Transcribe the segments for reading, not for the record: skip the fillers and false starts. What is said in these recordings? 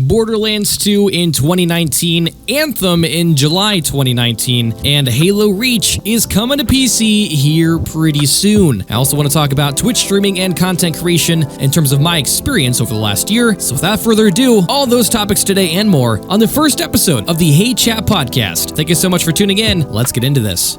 Borderlands 2 in 2019, Anthem in July 2019, and Halo Reach is coming to PC here pretty soon. I also want to talk about Twitch streaming and content creation in terms of my experience over the last year. So without further ado, all those topics today and more on the first episode of the Hey Chat podcast. Thank you so much for tuning in. Let's get into this.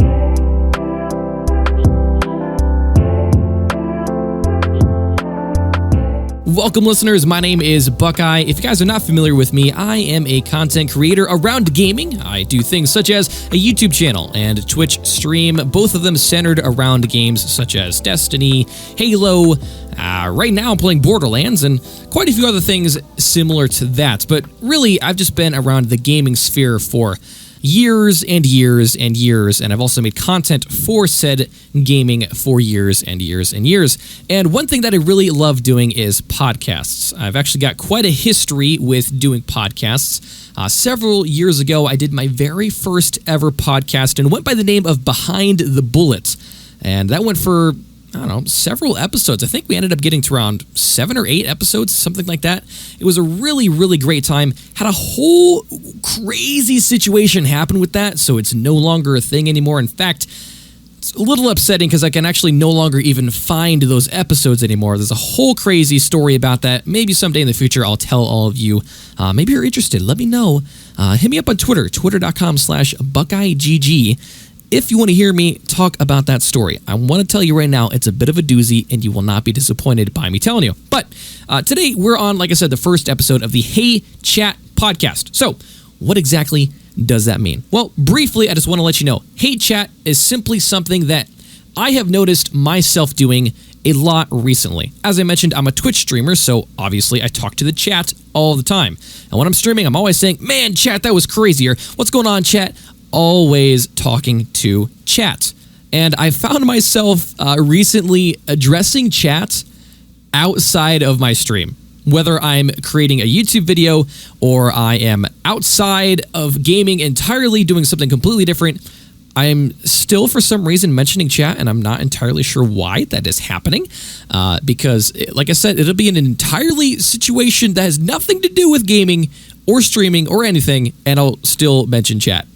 Welcome, listeners. My name is Buckeye. If you guys are not familiar with me, I am a content creator around gaming. I do things such as a YouTube channel and Twitch stream, both of them centered around games such as Destiny, Halo. Right now I'm playing Borderlands and quite a few other things similar to that. But really, I've just been around the gaming sphere for years and years and years, and I've also made content for said gaming for years and years and years. And one thing that I really love doing is podcasts. I've actually got quite a history with doing podcasts. Several years ago, I did my very first ever podcast and went by the name of Behind the Bullets. And that went for, I don't know, several episodes. I think we ended up getting to around 7 or 8 episodes, something like that. It was a really, really great time. Had a whole crazy situation happen with that, so it's no longer a thing anymore. In fact, it's a little upsetting because I can actually no longer even find those episodes anymore. There's a whole crazy story about that. Maybe someday in the future I'll tell all of you. Maybe you're interested. Let me know. Hit me up on Twitter, twitter.com/BuckeyeGG. If you want to hear me talk about that story. I want to tell you right now, it's a bit of a doozy, and you will not be disappointed by me telling you. But today, we're on, like I said, the first episode of the Hey Chat podcast. So, what exactly does that mean? Well, briefly, I just want to let you know, Hey Chat is simply something that I have noticed myself doing a lot recently. As I mentioned, I'm a Twitch streamer, so obviously I talk to the chat all the time. And when I'm streaming, I'm always saying, man, chat, that was crazy, or what's going on, chat? Always talking to chat. And I found myself recently addressing chat outside of my stream. Whether I'm creating a YouTube video or I am outside of gaming entirely doing something completely different, I'm still for some reason mentioning chat, and I'm not entirely sure why that is happening. Because, like I said, it'll be an entirely situation that has nothing to do with gaming or streaming or anything, and I'll still mention chat.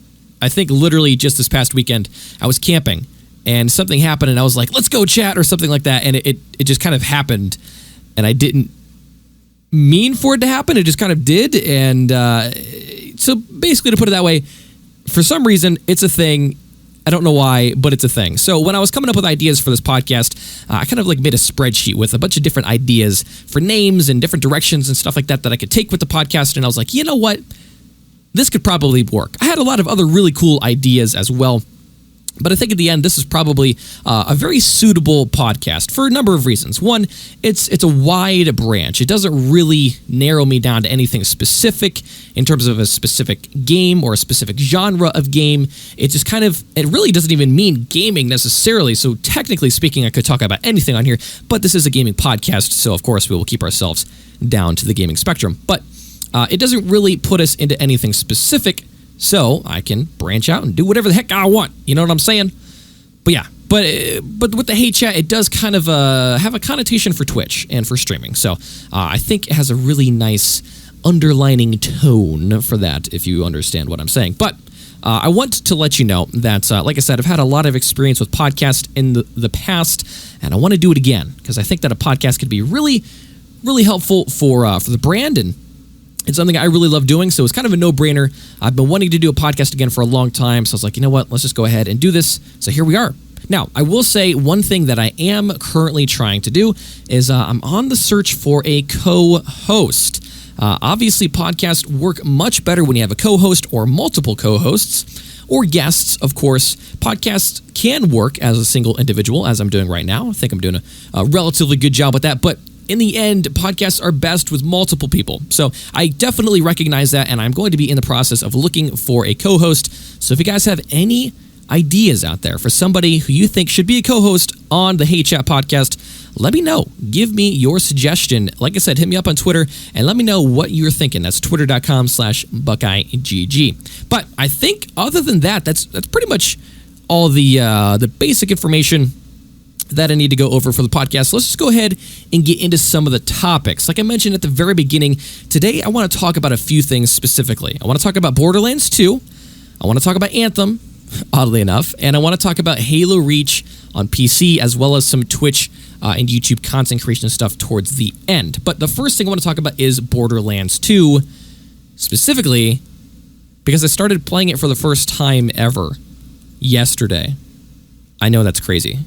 I think literally just this past weekend, I was camping and something happened and I was like, let's go chat or something like that. And it just kind of happened and I didn't mean for it to happen. It just kind of did. And so basically, to put it that way, for some reason, it's a thing. I don't know why, but it's a thing. So when I was coming up with ideas for this podcast, I kind of like made a spreadsheet with a bunch of different ideas for names and different directions and stuff like that I could take with the podcast. And I was like, you know what? This could probably work. I had a lot of other really cool ideas as well, but I think at the end, this is probably a very suitable podcast for a number of reasons. One, it's a wide branch. It doesn't really narrow me down to anything specific in terms of a specific game or a specific genre of game. It just kind of, it really doesn't even mean gaming necessarily. So technically speaking, I could talk about anything on here, but this is a gaming podcast. So of course we will keep ourselves down to the gaming spectrum. But it doesn't really put us into anything specific, so I can branch out and do whatever the heck I want. You know what I'm saying? But yeah, but with the Hey Chat, it does kind of have a connotation for Twitch and for streaming. So I think it has a really nice underlining tone for that, if you understand what I'm saying. But I want to let you know that, like I said, I've had a lot of experience with podcasts in the past, and I want to do it again because I think that a podcast could be really, really helpful for the brand, and it's something I really love doing, so it's kind of a no-brainer. I've been wanting to do a podcast again for a long time, so I was like, you know what, let's just go ahead and do this. So here we are. Now, I will say one thing that I am currently trying to do is I'm on the search for a co-host. Obviously, podcasts work much better when you have a co-host or multiple co-hosts, or guests, of course. Podcasts can work as a single individual, as I'm doing right now. I think I'm doing a relatively good job with that, but in the end, podcasts are best with multiple people. So I definitely recognize that, and I'm going to be in the process of looking for a co-host. So if you guys have any ideas out there for somebody who you think should be a co-host on the Hey Chat podcast, let me know. Give me your suggestion. Like I said, hit me up on Twitter and let me know what you're thinking. That's twitter.com/BuckeyeGG. But I think other than that, that's pretty much all the basic information that I need to go over for the podcast. So let's just go ahead and get into some of the topics. Like I mentioned at the very beginning, today I want to talk about a few things specifically. I want to talk about Borderlands 2. I want to talk about Anthem, oddly enough, and I want to talk about Halo Reach on PC, as well as some Twitch and YouTube content creation stuff towards the end. But the first thing I want to talk about is Borderlands 2, specifically because I started playing it for the first time ever yesterday. I know that's crazy.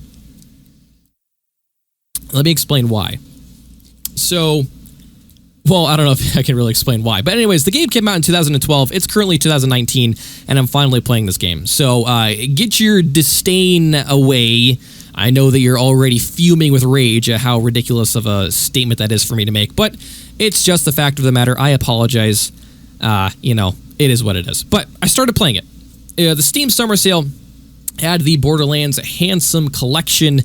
Let me explain why. So, well, I don't know if I can really explain why. But anyways, the game came out in 2012. It's currently 2019, and I'm finally playing this game. So get your disdain away. I know that you're already fuming with rage at how ridiculous of a statement that is for me to make, but it's just the fact of the matter. I apologize. It is what it is. But I started playing it. The Steam Summer Sale had the Borderlands Handsome Collection,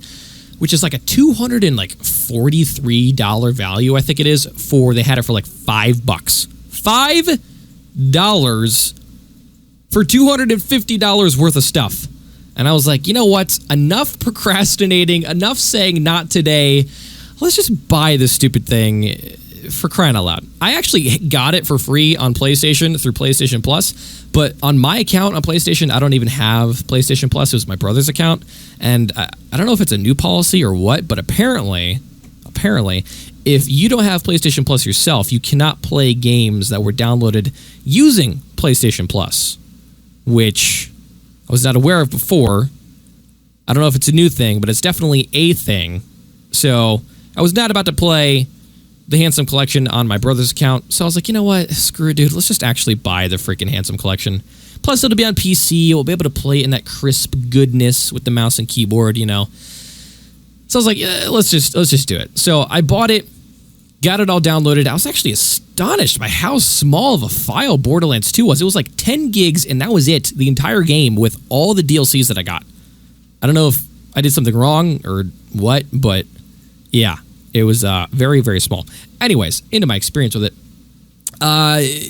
which is like a $243 value, I think it is, they had it for like $5. $5 for $250 worth of stuff. And I was like, you know what? Enough procrastinating, enough saying not today. Let's just buy this stupid thing, for crying out loud. I actually got it for free on PlayStation through PlayStation Plus, but on my account on PlayStation, I don't even have PlayStation Plus. It was my brother's account, and I don't know if it's a new policy or what, but apparently, if you don't have PlayStation Plus yourself, you cannot play games that were downloaded using PlayStation Plus, which I was not aware of before. I don't know if it's a new thing, but it's definitely a thing. So I was not about to play the Handsome Collection on my brother's account. So I was like, you know what? Screw it, dude. Let's just actually buy the freaking Handsome Collection. Plus, it'll be on PC. We'll be able to play it in that crisp goodness with the mouse and keyboard, So I was like, yeah, let's just do it. So I bought it, got it all downloaded. I was actually astonished by how small of a file Borderlands 2 was. It was like 10 gigs, and that was it. The entire game with all the DLCs that I got. I don't know if I did something wrong or what, but yeah. It was very, very small. Anyways, into my experience with it.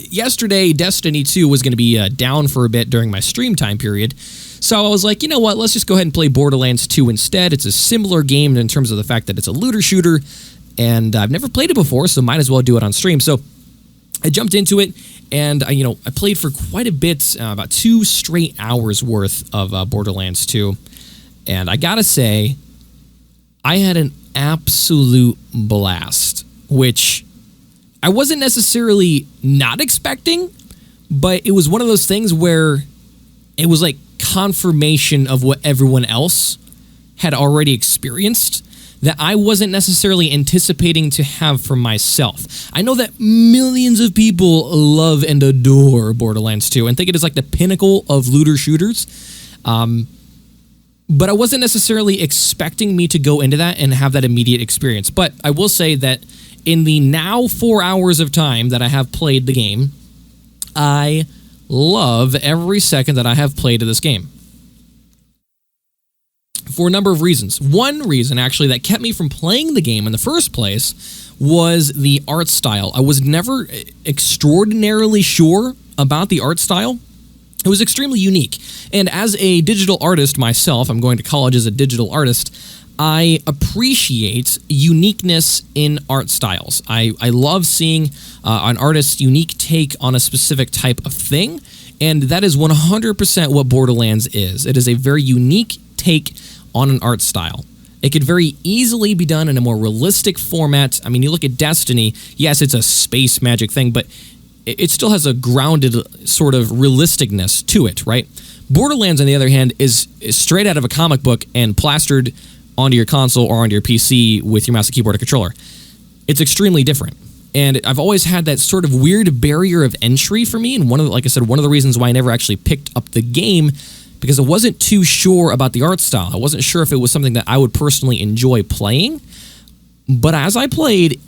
Yesterday, Destiny 2 was going to be down for a bit during my stream time period. So I was like, you know what? Let's just go ahead and play Borderlands 2 instead. It's a similar game in terms of the fact that it's a looter shooter. And I've never played it before, so might as well do it on stream. So I jumped into it, and I played for quite a bit, about 2 straight hours worth of Borderlands 2. And I gotta say, I had an absolute blast, which I wasn't necessarily not expecting, but it was one of those things where it was like confirmation of what everyone else had already experienced that I wasn't necessarily anticipating to have for myself. I know that millions of people love and adore Borderlands 2 and think it is like the pinnacle of looter shooters. But I wasn't necessarily expecting me to go into that and have that immediate experience. But I will say that in the now 4 hours of time that I have played the game, I love every second that I have played of this game. For a number of reasons. One reason, actually, that kept me from playing the game in the first place was the art style. I was never extraordinarily sure about the art style. It was extremely unique. And as a digital artist myself, I'm going to college as a digital artist, I appreciate uniqueness in art styles. I love seeing an artist's unique take on a specific type of thing, and that is 100% what Borderlands is. It is a very unique take on an art style. It could very easily be done in a more realistic format. I mean, you look at Destiny, yes, it's a space magic thing, but it still has a grounded sort of realisticness to it, right? Borderlands, on the other hand, is straight out of a comic book and plastered onto your console or onto your PC with your mouse and keyboard and controller. It's extremely different. And I've always had that sort of weird barrier of entry for me, and like I said, one of the reasons why I never actually picked up the game, because I wasn't too sure about the art style. I wasn't sure if it was something that I would personally enjoy playing. But as I played,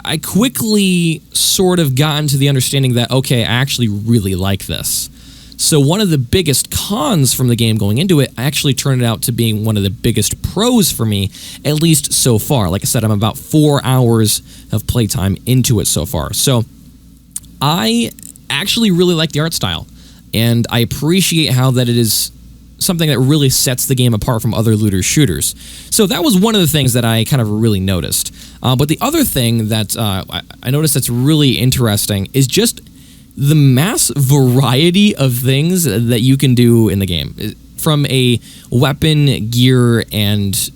I quickly sort of got into the understanding that, okay, I actually really like this. So one of the biggest cons from the game going into it actually turned out to being one of the biggest pros for me, at least so far. Like I said, I'm about 4 hours of playtime into it so far. So I actually really like the art style, and I appreciate how that it is something that really sets the game apart from other looter shooters. So that was one of the things that I kind of really noticed. But the other thing that I noticed that's really interesting is just the mass variety of things that you can do in the game. From a weapon, gear, and...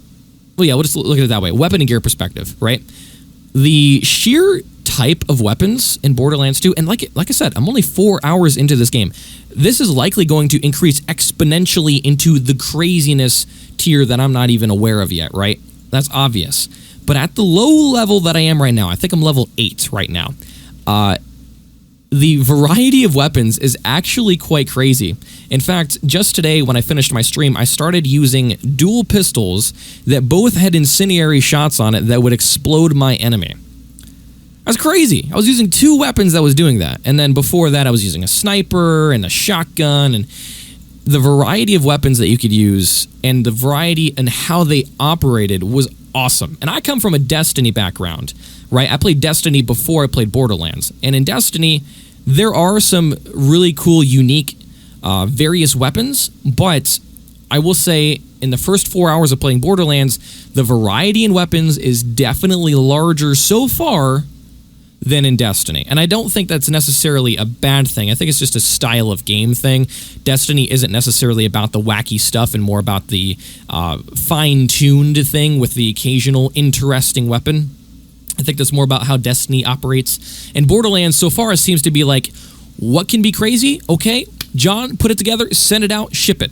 Well, yeah, we'll just look at it that way. Weapon and gear perspective, right? The sheer type of weapons in Borderlands 2, and like I said, I'm only 4 hours into this game. This is likely going to increase exponentially into the craziness tier that I'm not even aware of yet, right? That's obvious. But at the low level that I am right now, I think I'm level 8 right now, the variety of weapons is actually quite crazy. In fact, just today when I finished my stream, I started using dual pistols that both had incendiary shots on it that would explode my enemy. That's crazy. I was using 2 weapons that was doing that. And then before that, I was using a sniper and a shotgun, and the variety of weapons that you could use and the variety and how they operated was awesome. And I come from a Destiny background, right? I played Destiny before I played Borderlands. And in Destiny, there are some really cool, unique, various weapons, but I will say in the first 4 hours of playing Borderlands, the variety in weapons is definitely larger so far than in Destiny. And I don't think that's necessarily a bad thing. I think it's just a style of game thing. Destiny isn't necessarily about the wacky stuff and more about the fine-tuned thing with the occasional interesting weapon. I think that's more about how Destiny operates. And Borderlands so far seems to be like, what can be crazy? Okay, John, put it together, send it out, ship it.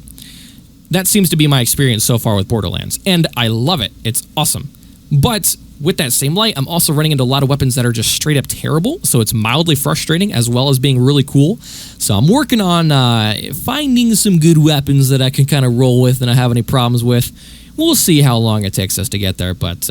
That seems to be my experience so far with Borderlands. And I love it. It's awesome. But with that same light, I'm also running into a lot of weapons that are just straight up terrible, so it's mildly frustrating as well as being really cool. So I'm working on finding some good weapons that I can kind of roll with and I have any problems with. We'll see how long it takes us to get there, but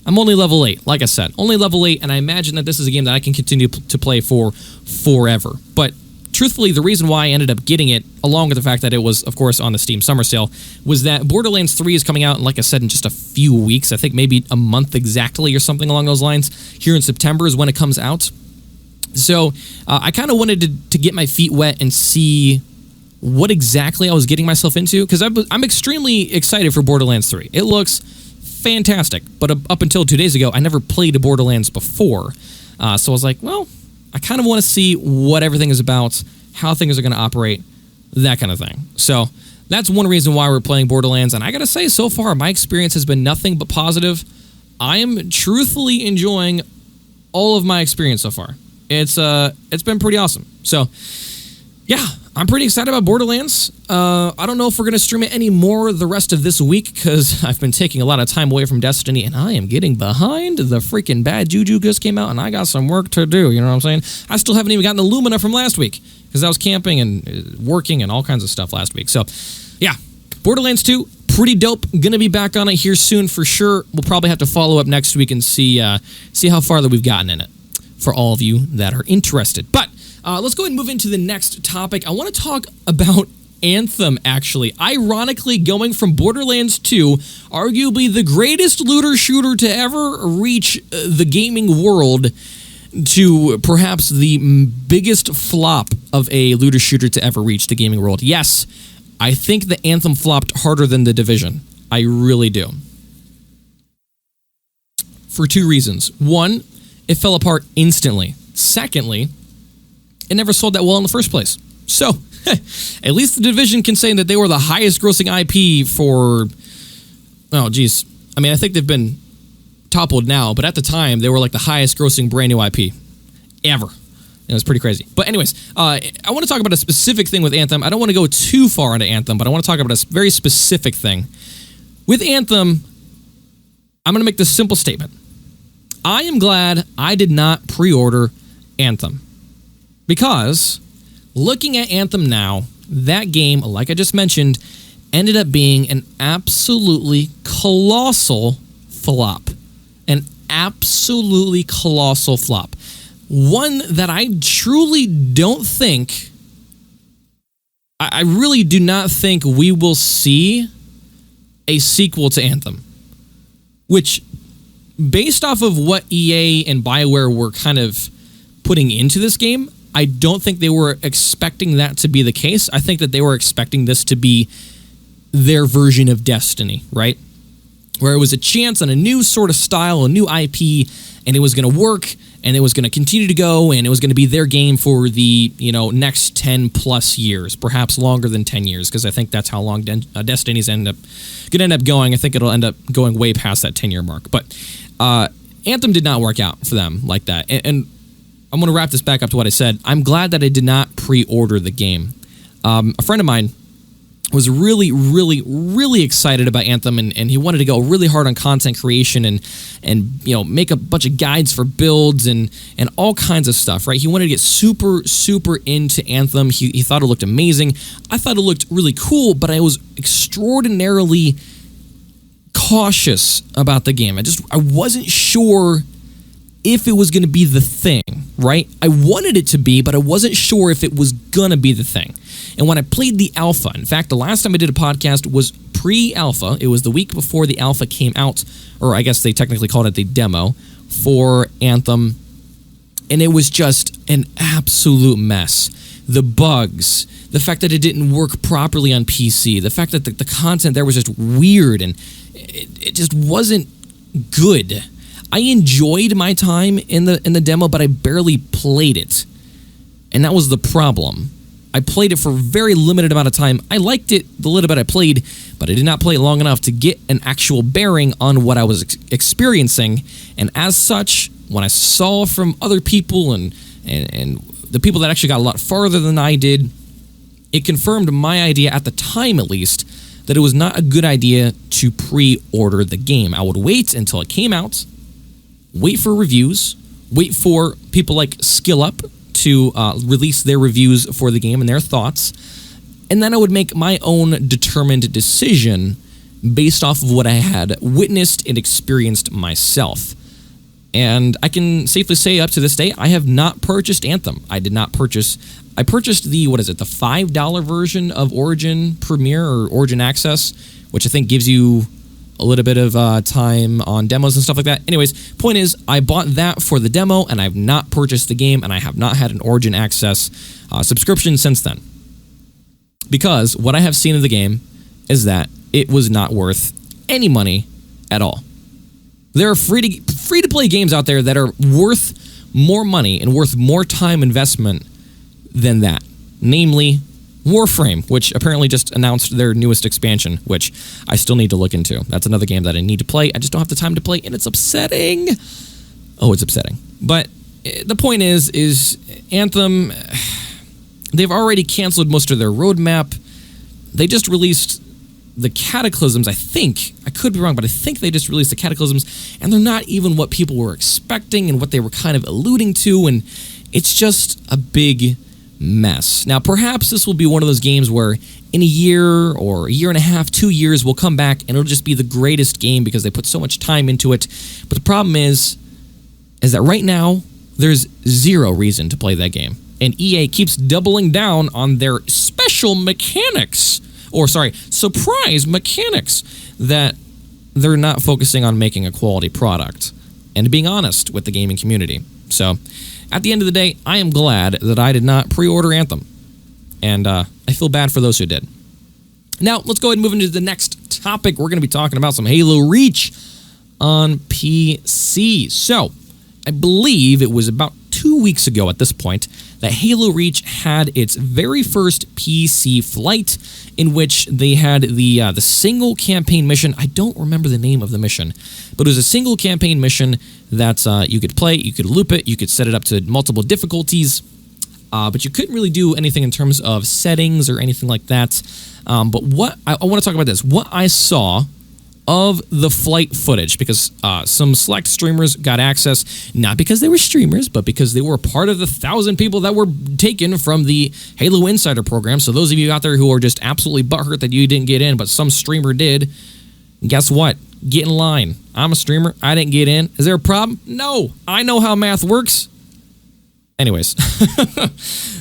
I'm only level 8, like I said. Only level 8, and I imagine that this is a game that I can continue to play for forever. But truthfully, the reason why I ended up getting it, along with the fact that it was, of course, on the Steam Summer Sale, was that Borderlands 3 is coming out, like I said, in just a few weeks. I think maybe a month exactly or something along those lines. Here in September is when it comes out. So I kind of wanted to get my feet wet and see what exactly I was getting myself into, because I'm extremely excited for Borderlands 3. It looks fantastic, but up until 2 days ago, I never played a Borderlands before. So I was like, well, I kind of want to see what everything is about, how things are going to operate, that kind of thing. So that's one reason why we're playing Borderlands, and I gotta say, so far, my experience has been nothing but positive. I am truthfully enjoying all of my experience so far. It's been pretty awesome. So, yeah, I'm pretty excited about Borderlands. I don't know if we're going to stream it anymore the rest of this week because I've been taking a lot of time away from Destiny and I am getting behind. The freaking Bad Juju just came out and I got some work to do, you know what I'm saying? I still haven't even gotten the Lumina from last week because I was camping and working and all kinds of stuff last week. So, yeah, Borderlands 2, pretty dope. Going to be back on it here soon for sure. We'll probably have to follow up next week and see how far that we've gotten in it for all of you that are interested. But let's go ahead and move into the next topic. I want to talk about Anthem, actually. Ironically, going from Borderlands 2, arguably the greatest looter shooter to ever reach the gaming world, to perhaps the biggest flop of a looter shooter to ever reach the gaming world. Yes, I think the Anthem flopped harder than The Division. I really do. For two reasons. One, it fell apart instantly. Secondly, it never sold that well in the first place. So, at least The Division can say that they were the highest grossing IP for... Oh, geez. I mean, I think they've been toppled now, but at the time, they were like the highest grossing brand new IP ever. It was pretty crazy. But anyways, I want to talk about a specific thing with Anthem. I don't want to go too far into Anthem, but I want to talk about a very specific thing. With Anthem, I'm going to make this simple statement. I am glad I did not pre-order Anthem. Because looking at Anthem now, that game, like I just mentioned, ended up being an absolutely colossal flop. An absolutely colossal flop. One that I truly don't think, I really do not think we will see a sequel to Anthem. Which, based off of what EA and BioWare were kind of putting into this game, I don't think they were expecting that to be the case. I think that they were expecting this to be their version of Destiny, right? Where it was a chance on a new sort of style, a new IP, and it was going to work, and it was going to continue to go, and it was going to be their game for the next 10 plus years, perhaps longer than 10 years, because I think that's how long Destiny's going to end up going. I think it'll end up going way past that 10-year mark. But Anthem did not work out for them like that, and I'm going to wrap this back up to what I said. I'm glad that I did not pre-order the game. A friend of mine was really, really, really excited about Anthem, and he wanted to go really hard on content creation and make a bunch of guides for builds and all kinds of stuff, right? He wanted to get super, super into Anthem. He thought it looked amazing. I thought it looked really cool, but I was extraordinarily cautious about the game. I wasn't sure if it was going to be the thing, right? I wanted it to be, but I wasn't sure if it was going to be the thing. And when I played the alpha, in fact, the last time I did a podcast was pre-alpha. It was the week before the alpha came out, or I guess they technically called it the demo for Anthem. And it was just an absolute mess. The bugs, the fact that it didn't work properly on PC, the fact that the content there was just weird, and it just wasn't good. I enjoyed my time in the demo, but I barely played it. And that was the problem. I played it for a very limited amount of time. I liked it the little bit I played, but I did not play it long enough to get an actual bearing on what I was experiencing. And as such, when I saw from other people and the people that actually got a lot farther than I did, it confirmed my idea at the time, at least, that it was not a good idea to pre-order the game. I would wait until it came out, wait for reviews, wait for people like SkillUp to release their reviews for the game and their thoughts, and then I would make my own determined decision based off of what I had witnessed and experienced myself. And I can safely say up to this day, I have not purchased Anthem. I purchased the $5 version of Origin Premier or Origin Access, which I think gives you a little bit of time on demos and stuff like that. Anyways, point is, I bought that for the demo, and I've not purchased the game, and I have not had an Origin Access subscription since then. Because what I have seen of the game is that it was not worth any money at all. There are free-to-play games out there that are worth more money and worth more time investment than that. Namely, Warframe, which apparently just announced their newest expansion, which I still need to look into. That's another game that I need to play. I just don't have the time to play, and it's upsetting. Oh, it's upsetting. But the point is Anthem, they've already canceled most of their roadmap. They just released the Cataclysms, I think. I could be wrong, but I think they just released the Cataclysms, and they're not even what people were expecting and what they were kind of alluding to, and it's just a big mess. Now, perhaps this will be one of those games where in a year or a year and a half, 2 years, we'll come back and it'll just be the greatest game because they put so much time into it. But the problem is that right now, there's zero reason to play that game. And EA keeps doubling down on their special mechanics, surprise mechanics, that they're not focusing on making a quality product and being honest with the gaming community. So, at the end of the day, I am glad that I did not pre-order Anthem, and I feel bad for those who did. Now, let's go ahead and move into the next topic. We're going to be talking about some Halo Reach on PC. So, I believe it was about 2 weeks ago at this point that Halo Reach had its very first PC flight, in which they had the single campaign mission. I don't remember the name of the mission, but it was a single campaign mission that you could play, you could loop it, you could set it up to multiple difficulties, but you couldn't really do anything in terms of settings or anything like that. But what I want to talk about this, what I saw of the flight footage, because some select streamers got access, not because they were streamers, but because they were part of the 1,000 people that were taken from the Halo Insider program. So those of you out there who are just absolutely butthurt that you didn't get in, but some streamer did, guess what? Get in line. I'm a streamer. I didn't get in. Is there a problem? No. I know how math works. Anyways,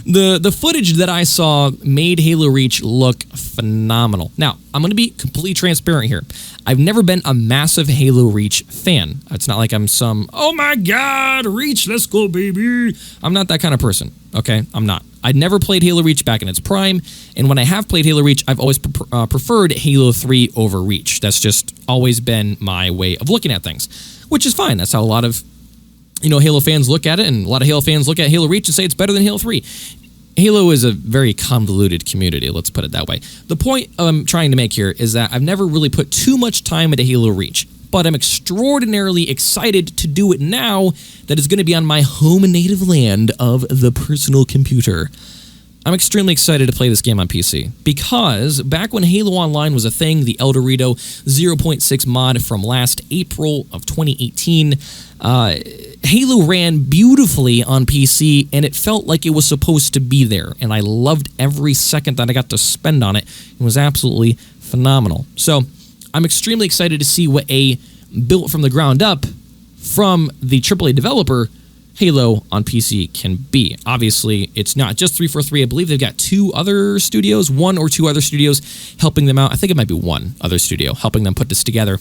the footage that I saw made Halo Reach look phenomenal. Now, I'm going to be completely transparent here. I've never been a massive Halo Reach fan. It's not like I'm some, oh my god, Reach, let's go, baby. I'm not that kind of person, okay? I'm not. I'd never played Halo Reach back in its prime, and when I have played Halo Reach, I've always preferred Halo 3 over Reach. That's just always been my way of looking at things, which is fine. That's how a lot of Halo fans look at it, and a lot of Halo fans look at Halo Reach and say it's better than Halo 3. Halo is a very convoluted community, let's put it that way. The point I'm trying to make here is that I've never really put too much time into Halo Reach, but I'm extraordinarily excited to do it now that it's going to be on my home native land of the personal computer. I'm extremely excited to play this game on PC, because back when Halo Online was a thing, the El Dorado 0.6 mod from last April of 2018, Halo ran beautifully on PC, and it felt like it was supposed to be there, and I loved every second that I got to spend on it. It was absolutely phenomenal. So I'm extremely excited to see what a built from the ground up from the AAA developer Halo on PC can be. Obviously, it's not just 343. I believe they've got one or two other studios helping them out. I think it might be one other studio helping them put this together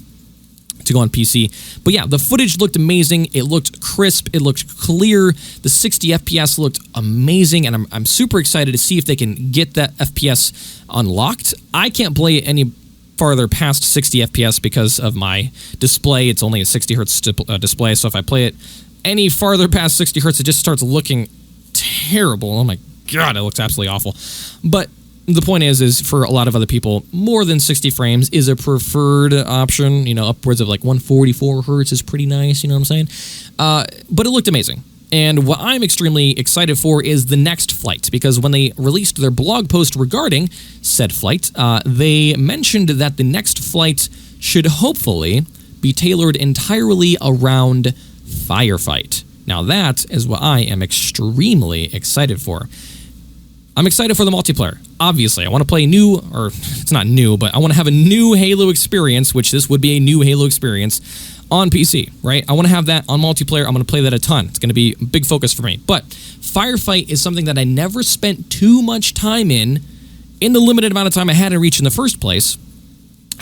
to go on PC. But yeah, the footage looked amazing. It looked crisp. It looked clear. The 60 FPS looked amazing, and I'm super excited to see if they can get that FPS unlocked. I can't play it any farther past 60 FPS because of my display. It's only a 60 hertz display, so if I play it any farther past 60 hertz, it just starts looking terrible. Oh my god, it looks absolutely awful. But the point is for a lot of other people, more than 60 frames is a preferred option. Upwards of like 144 hertz is pretty nice, you know what I'm saying? But it looked amazing. And what I'm extremely excited for is the next flight, because when they released their blog post regarding said flight, they mentioned that the next flight should hopefully be tailored entirely around Firefight. Now that is what I am extremely excited for. I'm excited for the multiplayer. Obviously, I want to play it's not new, but I want to have a new Halo experience, which this would be a new Halo experience on PC, right? I want to have that on multiplayer. I'm going to play that a ton. It's going to be a big focus for me. But Firefight is something that I never spent too much time in the limited amount of time I had in Reach in the first place.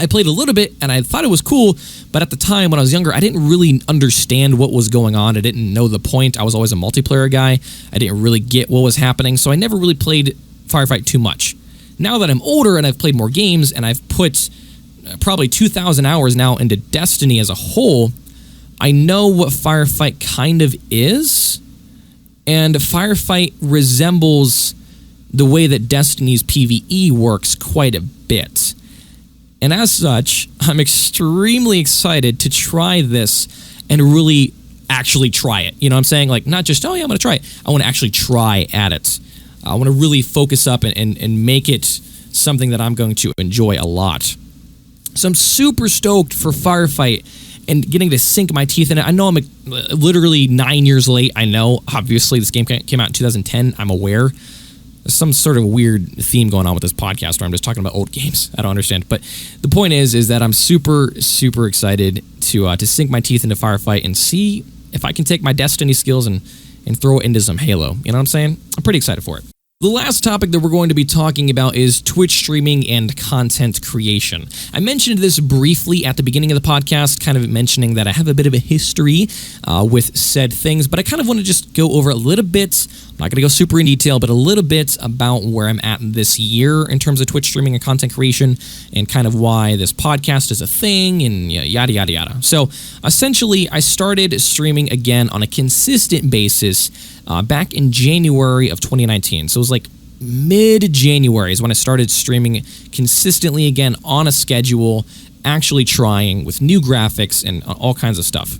I played a little bit, and I thought it was cool, but at the time, when I was younger, I didn't really understand what was going on. I didn't know the point. I was always a multiplayer guy. I didn't really get what was happening, so I never really played Firefight too much. Now that I'm older and I've played more games, and I've put probably 2,000 hours now into Destiny as a whole, I know what Firefight kind of is, and Firefight resembles the way that Destiny's PvE works quite a bit. And as such, I'm extremely excited to try this and really actually try it. You know what I'm saying? Like, not just, oh yeah, I'm going to try it. I want to actually try at it. I want to really focus up and make it something that I'm going to enjoy a lot. So I'm super stoked for Firefight and getting to sink my teeth in it. I know I'm literally 9 years late. I know, obviously, this game came out in 2010. I'm aware. There's some sort of weird theme going on with this podcast where I'm just talking about old games. I don't understand. But the point is that I'm super, super excited to sink my teeth into Firefight and see if I can take my Destiny skills and throw it into some Halo. You know what I'm saying? I'm pretty excited for it. The last topic that we're going to be talking about is Twitch streaming and content creation. I mentioned this briefly at the beginning of the podcast, kind of mentioning that I have a bit of a history with said things, but I kind of want to just go over a little bit. I'm not going to go super in detail, but a little bit about where I'm at this year in terms of Twitch streaming and content creation, and kind of why this podcast is a thing, and yada, yada, yada. So essentially, I started streaming again on a consistent basis back in January of 2019. So it was like mid-January is when I started streaming consistently again on a schedule, actually trying with new graphics and all kinds of stuff.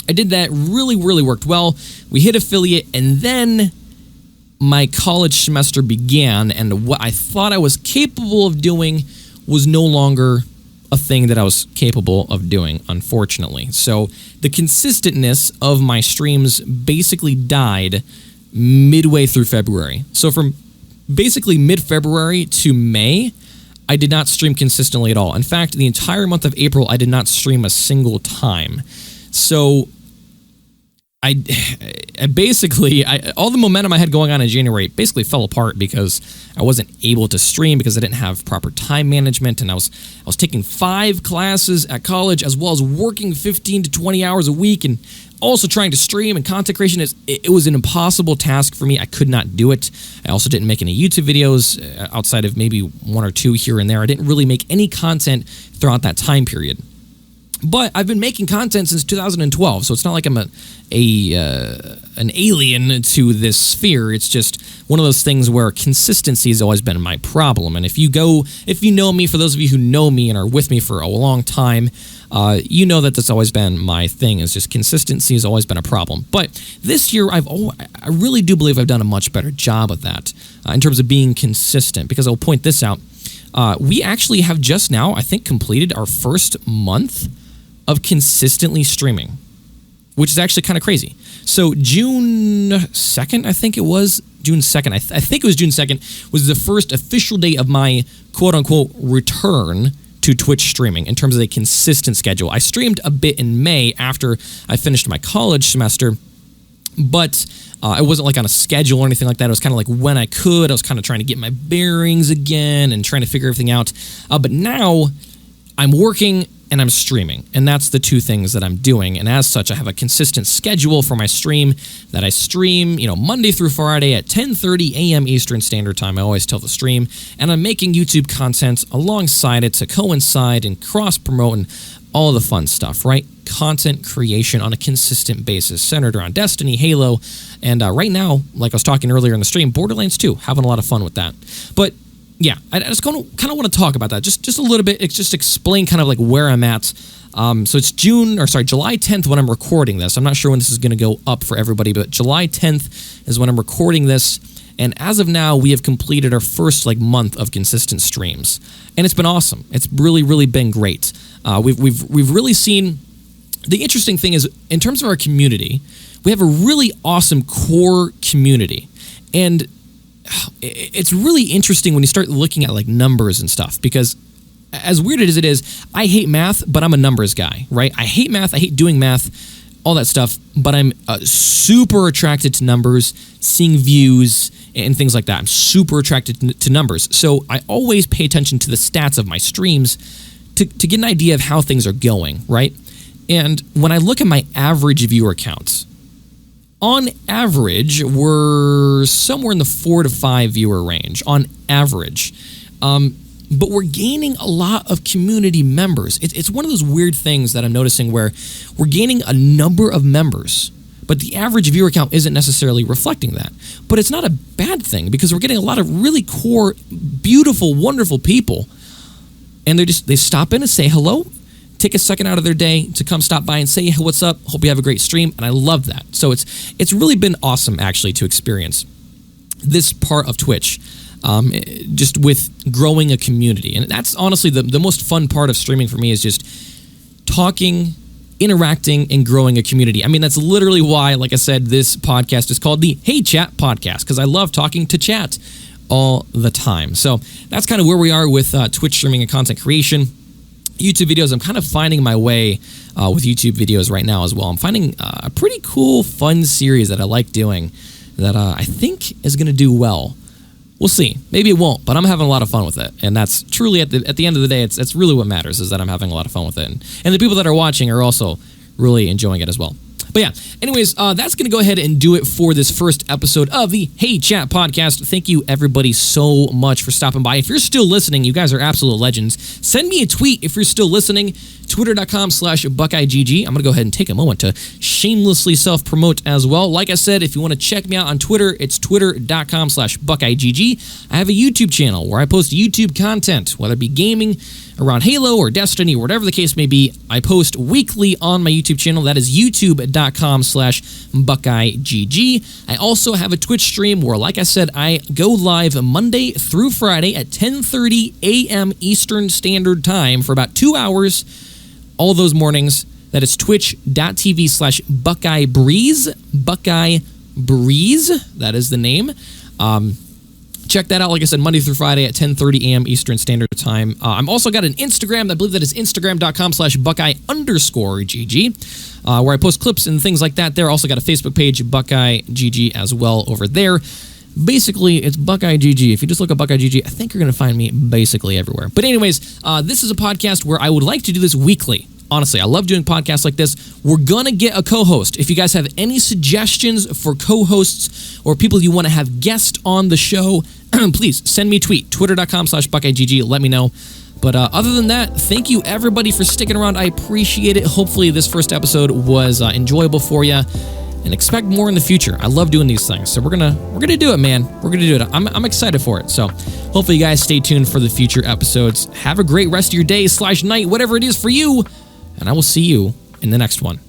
I did that, really worked well. We hit affiliate, and then my college semester began, and what I thought I was capable of doing was no longer a thing that I was capable of doing, unfortunately. So the consistentness of my streams basically died midway through February. So from basically mid-February to May, I did not stream consistently at all. In fact, the entire month of April, I did not stream a single time. So I basically, all the momentum I had going on in January basically fell apart because I wasn't able to stream because I didn't have proper time management, and I was taking 5 classes at college as well as working 15 to 20 hours a week and also trying to stream, and content creation it was an impossible task for me. I could not do it. I also didn't make any YouTube videos outside of maybe 1 or 2 here and there. I didn't really make any content throughout that time period. But I've been making content since 2012, so it's not like I'm an alien to this sphere. It's just one of those things where consistency has always been my problem. And if you know me, for those of you who know me and are with me for a long time, you know that that's always been my thing. It's just consistency has always been a problem. But this year, I really do believe I've done a much better job of that in terms of being consistent. Because I'll point this out, we actually have just now, I think, completed our first month of consistently streaming, which is actually kind of crazy. So June 2nd, I think it was, June 2nd, I think it was June 2nd, was the first official day of my quote-unquote return to Twitch streaming in terms of a consistent schedule. I streamed a bit in May after I finished my college semester, but it wasn't like on a schedule or anything like that. It was kind of like when I could. I was kind of trying to get my bearings again and trying to figure everything out. But now I'm working and I'm streaming, and that's the 2 things that I'm doing. And as such, I have a consistent schedule for my stream that I stream, Monday through Friday at 10:30 a.m. Eastern Standard Time. I always tell the stream, and I'm making YouTube content alongside it to coincide and cross-promote and all of the fun stuff, right? Content creation on a consistent basis centered around Destiny, Halo, and right now, like I was talking earlier in the stream, Borderlands 2, having a lot of fun with that. But yeah, I just kind of want to talk about that just a little bit. It's just explain kind of like where I'm at. So it's July 10th when I'm recording this. I'm not sure when this is going to go up for everybody, but July 10th is when I'm recording this. And as of now, we have completed our first month of consistent streams, and it's been awesome. It's really, really been great. We've really seen. The interesting thing is, in terms of our community, we have a really awesome core community, and it's really interesting when you start looking at numbers and stuff, because as weird as it is, I hate math, but I'm a numbers guy, right? I hate math, I hate doing math, all that stuff, but I'm super attracted to numbers, seeing views, and things like that. I'm super attracted to numbers. So I always pay attention to the stats of my streams to get an idea of how things are going, right? And when I look at my average viewer counts, on average, we're somewhere in the 4 to 5 viewer range, on average. But we're gaining a lot of community members. It's one of those weird things that I'm noticing where we're gaining a number of members, but the average viewer count isn't necessarily reflecting that. But it's not a bad thing, because we're getting a lot of really core, beautiful, wonderful people, and they stop in and say hello, take a second out of their day to come stop by and say, hey, what's up? Hope you have a great stream. And I love that. So it's really been awesome, actually, to experience this part of Twitch, just with growing a community. And that's honestly the most fun part of streaming for me, is just talking, interacting, and growing a community. I mean, that's literally why, like I said, this podcast is called the Hey Chat Podcast, because I love talking to chat all the time. So that's kind of where we are with Twitch streaming and content creation. YouTube videos, I'm kind of finding my way with YouTube videos right now as well. I'm finding a pretty cool, fun series that I like doing that I think is going to do well. We'll see. Maybe it won't, but I'm having a lot of fun with it. And that's truly, at the end of the day, it's really what matters, is that I'm having a lot of fun with it. And the people that are watching are also really enjoying it as well. But yeah, anyways, that's going to go ahead and do it for this first episode of the Hey Chat Podcast. Thank you, everybody, so much for stopping by. If you're still listening, you guys are absolute legends. Send me a tweet if you're still listening. Twitter.com/BuckeyeGG. I'm going to go ahead and take a moment to shamelessly self-promote as well. Like I said, if you want to check me out on Twitter, it's twitter.com/BuckeyeGG. I have a YouTube channel where I post YouTube content, whether it be gaming, around Halo or Destiny, or whatever the case may be. I post weekly on my YouTube channel. That is youtube.com/BuckeyeGG. I also have a Twitch stream where, like I said, I go live Monday through Friday at 10:30 a.m. Eastern Standard Time for about 2 hours, all those mornings. That is twitch.tv/BuckeyeBreeze. Buckeye Breeze, that is the name. Check that out, like I said, Monday through Friday at 10:30 a.m. Eastern Standard Time. I'm also got an Instagram. I believe that is instagram.com/Buckeye_GG. where I post clips and things like that. There also got a Facebook page, Buckeye GG as well over there. Basically, it's Buckeye GG. If you just look up Buckeye GG, I think you're going to find me basically everywhere. But anyways, this is a podcast where I would like to do this weekly. Honestly, I love doing podcasts like this. We're going to get a co-host. If you guys have any suggestions for co-hosts or people you want to have guests on the show, please send me a tweet, twitter.com/BuckeyeGG. Let me know. But other than that, thank you everybody for sticking around. I appreciate it. Hopefully this first episode was enjoyable for you. And expect more in the future. I love doing these things. So we're gonna do it, man. We're gonna do it. I'm excited for it. So hopefully you guys stay tuned for the future episodes. Have a great rest of your day / night, whatever it is for you. And I will see you in the next one.